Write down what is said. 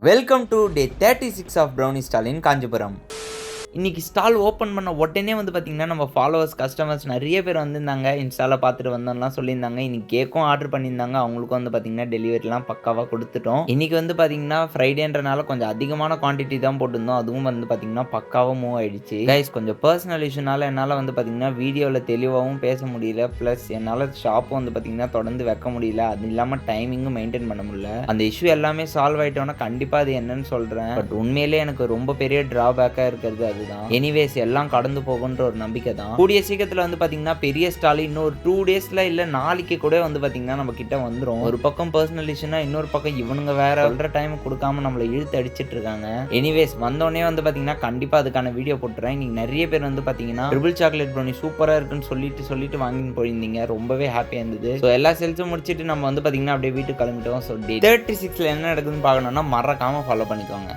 Welcome to day 36 of brownie stall in Kanchipuram. இன்றைக்கி stall open பண்ண உடனே வந்து பார்த்திங்கன்னா நம்ம ஃபாலோவர்ஸ் கஸ்டமர்ஸ் நிறைய பேர் வந்திருந்தாங்க. இன்ஸ்டாவில் பார்த்துட்டு வந்தோம்லாம் சொல்லியிருந்தாங்க. இன்றைக்கி கேக்கும் ஆர்டர் பண்ணியிருந்தாங்க. அவங்களுக்கும் வந்து பார்த்திங்கன்னா டெலிவரிலாம் பக்காவாக கொடுத்துட்டோம். இன்றைக்கி வந்து பார்த்திங்கன்னா ஃப்ரைடேன்றனால கொஞ்சம் அதிகமான குவான்டிட்டி தான் போட்டிருந்தோம். அதுவும் வந்து பார்த்திங்கன்னா பக்காவாக மூவ் ஆகிடுச்சு. கைஸ் கொஞ்சம் பர்சனல் இஷ்யூனால என்னால் வந்து பார்த்திங்கன்னா வீடியோவில் தெளிவாகவும் பேச முடியல. ப்ளஸ் என்னால் ஷாப்பும் வந்து பார்த்திங்கன்னா தொடர்ந்து வைக்க முடியல. அது இல்லாமல் டைமிங்கும் மெயின்டைன் பண்ண முடியல. அந்த இஷ்யூ எல்லாமே சால்வ் ஆகிட்டோன்னா கண்டிப்பாக அது என்னன்னு சொல்கிறேன். பட் உண்மையிலே எனக்கு ரொம்ப பெரிய ட்ராபேக்காக இருக்கிறது அதுதான். எனிவேஸ் எல்லாம் கடந்து போகுன்ற ஒரு நம்பிக்கை தான். கூடிய சீக்கிரத்தில் வந்து பார்த்தீங்கன்னா பெரிய ஸ்டால் இன்னொரு 2 டேஸ்ல இல்லை நாளைக்கு கூட வந்து பார்த்தீங்கன்னா நம்ம கிட்ட வந்துடும். ஒரு பக்கம் பர்சனல் இஷ்யூனா இன்னொரு பக்கம் இவனுங்க வேற சொல்ற டைம் கொடுக்காம நம்மளை இழுத்து அடிச்சிட்டு இருக்காங்க. எனிவேஸ் வந்தோடனே வந்து பார்த்தீங்கன்னா கண்டிப்பாக அதுக்கான வீடியோ போட்டுறேன். இன்னைக்கு நிறைய பேர் வந்து பார்த்தீங்கன்னா ட்ரிபிள் சாக்லேட் ப்ரௌனி சூப்பராக இருக்குன்னு சொல்லிட்டு வாங்கிட்டு போயிருந்தீங்க. ரொம்பவே ஹாப்பியாக இருந்தது. ஸோ எல்லா சேல்ஸும் முடிச்சுட்டு நம்ம வந்து பார்த்தீங்கன்னா அப்படியே வீட்டுக்கு கிளம்பிட்டோம். ஸோ டே 36ல என்ன நடக்குதுன்னு பார்க்கணும்னா மறக்காம ஃபாலோ பண்ணிக்கோங்க.